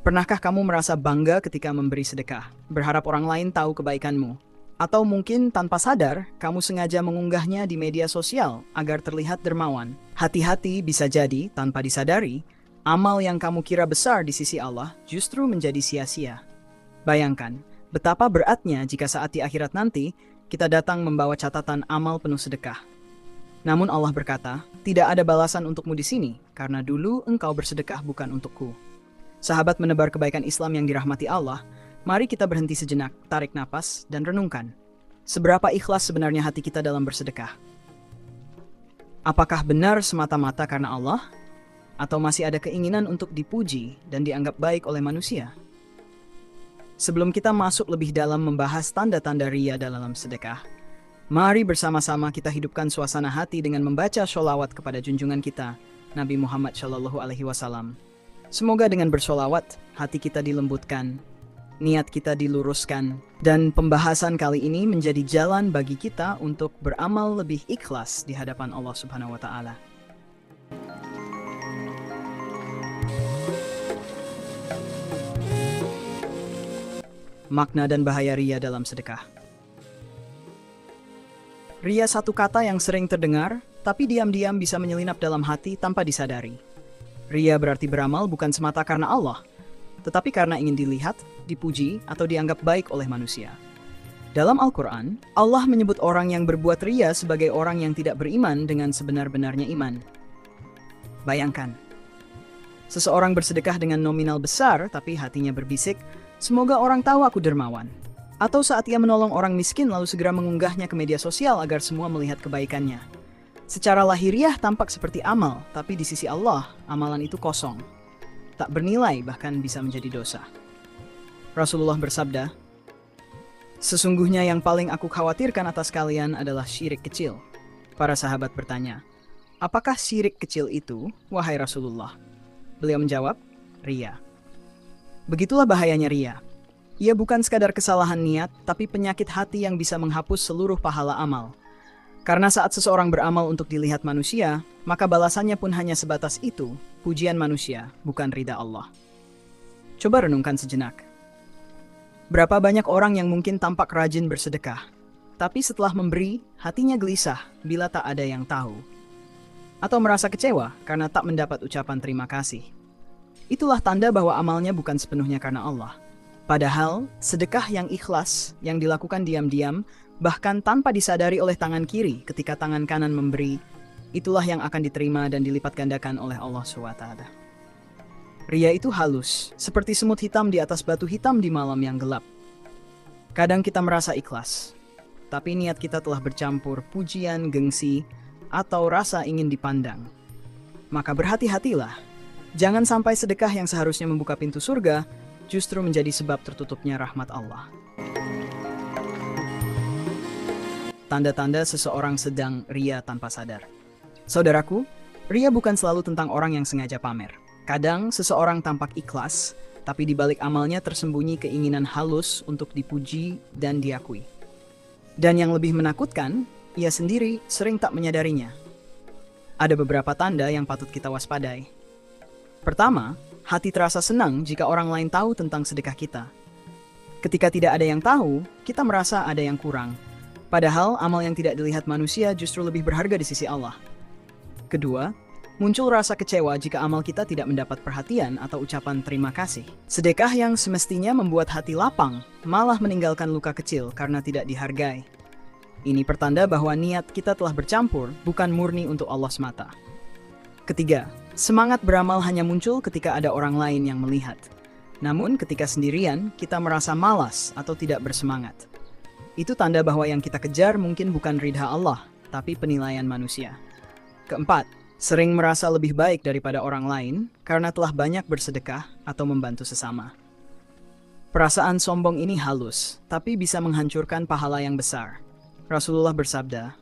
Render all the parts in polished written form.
Pernahkah kamu merasa bangga ketika memberi sedekah, berharap orang lain tahu kebaikanmu? Atau mungkin tanpa sadar, kamu sengaja mengunggahnya di media sosial agar terlihat dermawan. Hati-hati, bisa jadi tanpa disadari, amal yang kamu kira besar di sisi Allah justru menjadi sia-sia. Bayangkan, betapa beratnya jika saat di akhirat nanti, kita datang membawa catatan amal penuh sedekah. Namun Allah berkata, tidak ada balasan untukmu di sini, karena dulu engkau bersedekah bukan untukku. Sahabat menebar kebaikan Islam yang dirahmati Allah, mari kita berhenti sejenak, tarik napas, dan renungkan. Seberapa ikhlas sebenarnya hati kita dalam bersedekah? Apakah benar semata-mata karena Allah? Atau masih ada keinginan untuk dipuji dan dianggap baik oleh manusia? Sebelum kita masuk lebih dalam membahas tanda-tanda riya dalam sedekah, mari bersama-sama kita hidupkan suasana hati dengan membaca sholawat kepada junjungan kita, Nabi Muhammad SAW. Semoga dengan bersolawat, hati kita dilembutkan, niat kita diluruskan, dan pembahasan kali ini menjadi jalan bagi kita untuk beramal lebih ikhlas di hadapan Allah Subhanahu wa Ta'ala. Makna dan bahaya riya dalam sedekah. Riya satu kata yang sering terdengar, tapi diam-diam bisa menyelinap dalam hati tanpa disadari. Riya berarti beramal bukan semata karena Allah, tetapi karena ingin dilihat, dipuji, atau dianggap baik oleh manusia. Dalam Al-Quran, Allah menyebut orang yang berbuat riya sebagai orang yang tidak beriman dengan sebenar-benarnya iman. Bayangkan, seseorang bersedekah dengan nominal besar, tapi hatinya berbisik, semoga orang tahu aku dermawan. Atau saat ia menolong orang miskin lalu segera mengunggahnya ke media sosial agar semua melihat kebaikannya. Secara lahiriah tampak seperti amal, tapi di sisi Allah, amalan itu kosong. Tak bernilai, bahkan bisa menjadi dosa. Rasulullah bersabda, "Sesungguhnya yang paling aku khawatirkan atas kalian adalah syirik kecil." Para sahabat bertanya, "Apakah syirik kecil itu, wahai Rasulullah?" Beliau menjawab, "Riya." Begitulah bahayanya riya. Ia bukan sekadar kesalahan niat, tapi penyakit hati yang bisa menghapus seluruh pahala amal. Karena saat seseorang beramal untuk dilihat manusia, maka balasannya pun hanya sebatas itu, pujian manusia, bukan ridha Allah. Coba renungkan sejenak. Berapa banyak orang yang mungkin tampak rajin bersedekah, tapi setelah memberi, hatinya gelisah bila tak ada yang tahu. Atau merasa kecewa karena tak mendapat ucapan terima kasih. Itulah tanda bahwa amalnya bukan sepenuhnya karena Allah. Padahal, sedekah yang ikhlas, yang dilakukan diam-diam, bahkan tanpa disadari oleh tangan kiri ketika tangan kanan memberi, itulah yang akan diterima dan dilipat gandakan oleh Allah SWT. Riya itu halus, seperti semut hitam di atas batu hitam di malam yang gelap. Kadang kita merasa ikhlas, tapi niat kita telah bercampur pujian, gengsi, atau rasa ingin dipandang. Maka berhati-hatilah, jangan sampai sedekah yang seharusnya membuka pintu surga, justru menjadi sebab tertutupnya rahmat Allah. Tanda-tanda seseorang sedang riya tanpa sadar. Saudaraku, riya bukan selalu tentang orang yang sengaja pamer. Kadang seseorang tampak ikhlas, tapi di balik amalnya tersembunyi keinginan halus untuk dipuji dan diakui. Dan yang lebih menakutkan, ia sendiri sering tak menyadarinya. Ada beberapa tanda yang patut kita waspadai. Pertama, hati terasa senang jika orang lain tahu tentang sedekah kita. Ketika tidak ada yang tahu, kita merasa ada yang kurang. Padahal amal yang tidak dilihat manusia justru lebih berharga di sisi Allah. Kedua, muncul rasa kecewa jika amal kita tidak mendapat perhatian atau ucapan terima kasih. Sedekah yang semestinya membuat hati lapang, malah meninggalkan luka kecil karena tidak dihargai. Ini pertanda bahwa niat kita telah bercampur, bukan murni untuk Allah semata. Ketiga, semangat beramal hanya muncul ketika ada orang lain yang melihat. Namun ketika sendirian, kita merasa malas atau tidak bersemangat. Itu tanda bahwa yang kita kejar mungkin bukan ridha Allah, tapi penilaian manusia. Keempat, sering merasa lebih baik daripada orang lain karena telah banyak bersedekah atau membantu sesama. Perasaan sombong ini halus, tapi bisa menghancurkan pahala yang besar. Rasulullah bersabda,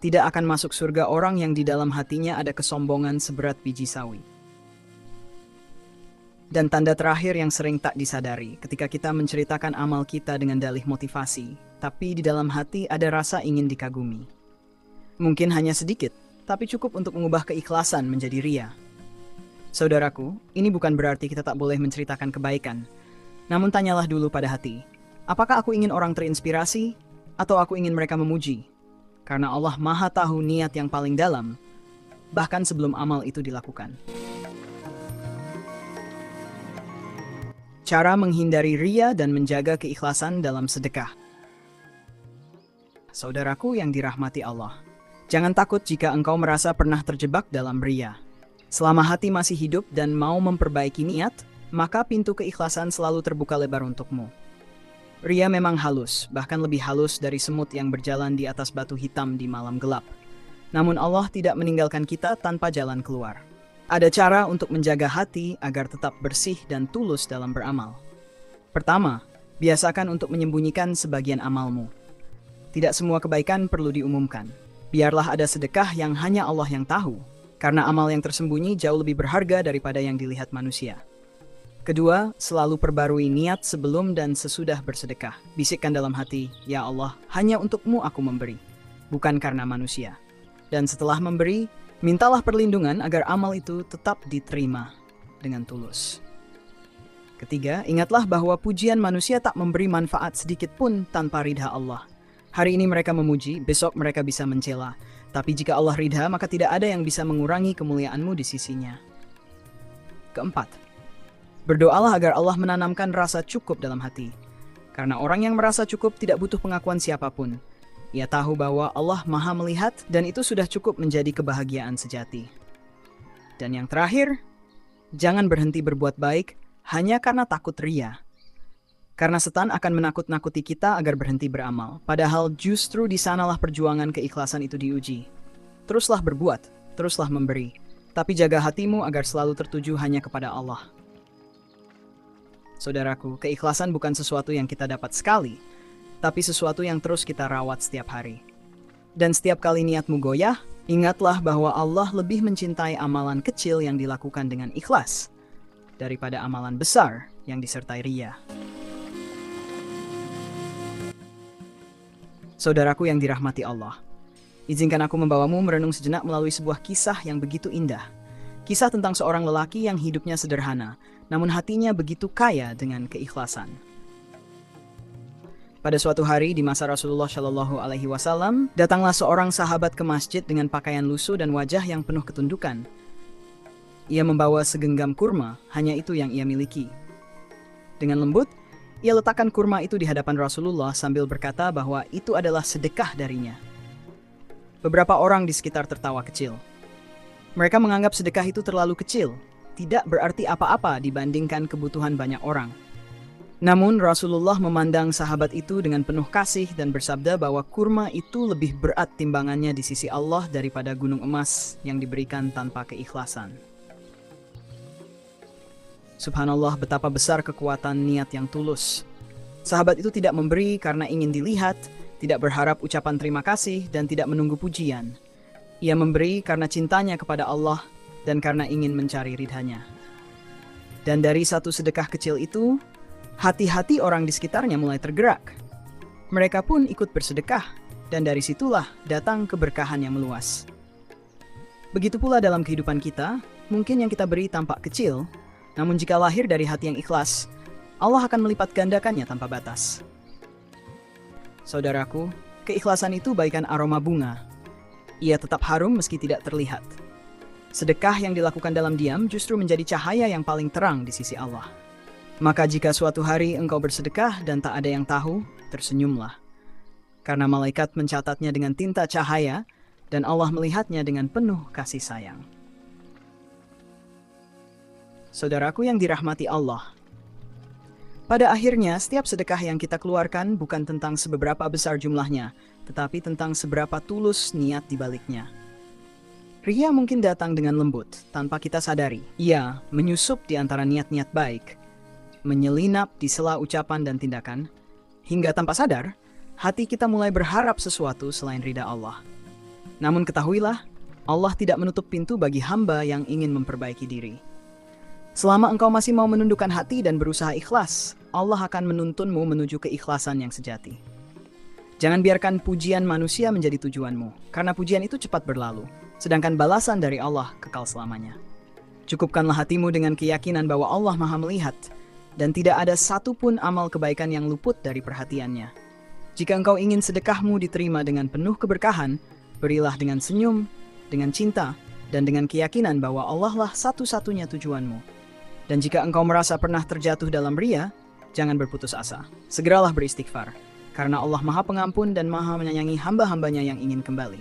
"Tidak akan masuk surga orang yang di dalam hatinya ada kesombongan seberat biji sawi." Dan tanda terakhir yang sering tak disadari ketika kita menceritakan amal kita dengan dalih motivasi, tapi di dalam hati ada rasa ingin dikagumi. Mungkin hanya sedikit, tapi cukup untuk mengubah keikhlasan menjadi riya. Saudaraku, ini bukan berarti kita tak boleh menceritakan kebaikan. Namun tanyalah dulu pada hati, apakah aku ingin orang terinspirasi atau aku ingin mereka memuji? Karena Allah Maha tahu niat yang paling dalam, bahkan sebelum amal itu dilakukan. Cara menghindari riya dan menjaga keikhlasan dalam sedekah. Saudaraku yang dirahmati Allah, jangan takut jika engkau merasa pernah terjebak dalam riya. Selama hati masih hidup dan mau memperbaiki niat, maka pintu keikhlasan selalu terbuka lebar untukmu. Riya memang halus, bahkan lebih halus dari semut yang berjalan di atas batu hitam di malam gelap. Namun Allah tidak meninggalkan kita tanpa jalan keluar. Ada cara untuk menjaga hati agar tetap bersih dan tulus dalam beramal. Pertama, biasakan untuk menyembunyikan sebagian amalmu. Tidak semua kebaikan perlu diumumkan. Biarlah ada sedekah yang hanya Allah yang tahu, karena amal yang tersembunyi jauh lebih berharga daripada yang dilihat manusia. Kedua, selalu perbarui niat sebelum dan sesudah bersedekah. Bisikkan dalam hati, ya Allah, hanya untukmu aku memberi, bukan karena manusia. Dan setelah memberi, mintalah perlindungan agar amal itu tetap diterima dengan tulus. Ketiga, ingatlah bahwa pujian manusia tak memberi manfaat sedikit pun tanpa ridha Allah. Hari ini mereka memuji, besok mereka bisa mencela. Tapi jika Allah ridha, maka tidak ada yang bisa mengurangi kemuliaanmu di sisinya. Keempat, berdoalah agar Allah menanamkan rasa cukup dalam hati. Karena orang yang merasa cukup tidak butuh pengakuan siapapun. Ia tahu bahwa Allah Maha melihat dan itu sudah cukup menjadi kebahagiaan sejati. Dan yang terakhir, jangan berhenti berbuat baik hanya karena takut riya. Karena setan akan menakut-nakuti kita agar berhenti beramal. Padahal justru di sanalah perjuangan keikhlasan itu diuji. Teruslah berbuat, teruslah memberi. Tapi jaga hatimu agar selalu tertuju hanya kepada Allah. Saudaraku, keikhlasan bukan sesuatu yang kita dapat sekali, tapi sesuatu yang terus kita rawat setiap hari. Dan setiap kali niatmu goyah, ingatlah bahwa Allah lebih mencintai amalan kecil yang dilakukan dengan ikhlas daripada amalan besar yang disertai riya. Saudaraku yang dirahmati Allah, izinkan aku membawamu merenung sejenak melalui sebuah kisah yang begitu indah. Kisah tentang seorang lelaki yang hidupnya sederhana, namun hatinya begitu kaya dengan keikhlasan. Pada suatu hari di masa Rasulullah Shallallahu Alaihi Wasallam, datanglah seorang sahabat ke masjid dengan pakaian lusuh dan wajah yang penuh ketundukan. Ia membawa segenggam kurma, hanya itu yang ia miliki. Dengan lembut, ia letakkan kurma itu di hadapan Rasulullah sambil berkata bahwa itu adalah sedekah darinya. Beberapa orang di sekitar tertawa kecil. Mereka menganggap sedekah itu terlalu kecil, tidak berarti apa-apa dibandingkan kebutuhan banyak orang. Namun Rasulullah memandang sahabat itu dengan penuh kasih dan bersabda bahwa kurma itu lebih berat timbangannya di sisi Allah daripada gunung emas yang diberikan tanpa keikhlasan. Subhanallah, betapa besar kekuatan niat yang tulus. Sahabat itu tidak memberi karena ingin dilihat, tidak berharap ucapan terima kasih, dan tidak menunggu pujian. Ia memberi karena cintanya kepada Allah dan karena ingin mencari ridhanya. Dan dari satu sedekah kecil itu, hati-hati orang di sekitarnya mulai tergerak. Mereka pun ikut bersedekah, dan dari situlah datang keberkahan yang meluas. Begitu pula dalam kehidupan kita, mungkin yang kita beri tampak kecil, namun jika lahir dari hati yang ikhlas, Allah akan melipat gandakannya tanpa batas. Saudaraku, keikhlasan itu bagaikan aroma bunga. Ia tetap harum meski tidak terlihat. Sedekah yang dilakukan dalam diam justru menjadi cahaya yang paling terang di sisi Allah. Maka jika suatu hari engkau bersedekah dan tak ada yang tahu, tersenyumlah. Karena malaikat mencatatnya dengan tinta cahaya dan Allah melihatnya dengan penuh kasih sayang. Saudaraku yang dirahmati Allah, pada akhirnya setiap sedekah yang kita keluarkan bukan tentang seberapa besar jumlahnya, tetapi tentang seberapa tulus niat di baliknya. Riya mungkin datang dengan lembut, tanpa kita sadari. Ia menyusup di antara niat-niat baik, menyelinap di sela ucapan dan tindakan, hingga tanpa sadar, hati kita mulai berharap sesuatu selain ridha Allah. Namun ketahuilah, Allah tidak menutup pintu bagi hamba yang ingin memperbaiki diri. Selama engkau masih mau menundukkan hati dan berusaha ikhlas, Allah akan menuntunmu menuju keikhlasan yang sejati. Jangan biarkan pujian manusia menjadi tujuanmu, karena pujian itu cepat berlalu, sedangkan balasan dari Allah kekal selamanya. Cukupkanlah hatimu dengan keyakinan bahwa Allah Maha melihat, dan tidak ada satupun amal kebaikan yang luput dari perhatiannya. Jika engkau ingin sedekahmu diterima dengan penuh keberkahan, berilah dengan senyum, dengan cinta, dan dengan keyakinan bahwa Allah lah satu-satunya tujuanmu. Dan jika engkau merasa pernah terjatuh dalam ria, jangan berputus asa. Segeralah beristighfar, karena Allah Maha Pengampun dan Maha menyayangi hamba-hambanya yang ingin kembali.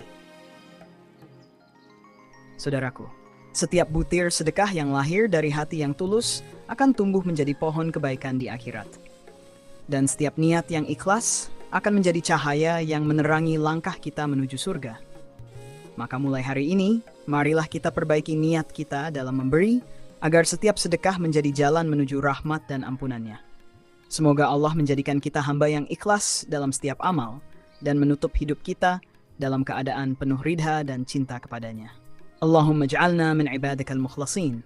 Saudaraku, setiap butir sedekah yang lahir dari hati yang tulus akan tumbuh menjadi pohon kebaikan di akhirat. Dan setiap niat yang ikhlas akan menjadi cahaya yang menerangi langkah kita menuju surga. Maka mulai hari ini, marilah kita perbaiki niat kita dalam memberi, agar setiap sedekah menjadi jalan menuju rahmat dan ampunannya. Semoga Allah menjadikan kita hamba yang ikhlas dalam setiap amal, dan menutup hidup kita dalam keadaan penuh ridha dan cinta kepadanya. Allahumma ja'alna min ibadikal mukhlasin.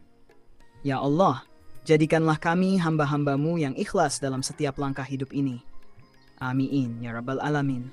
Ya Allah, jadikanlah kami hamba-hambamu yang ikhlas dalam setiap langkah hidup ini. Amin, ya Rabbal Alamin.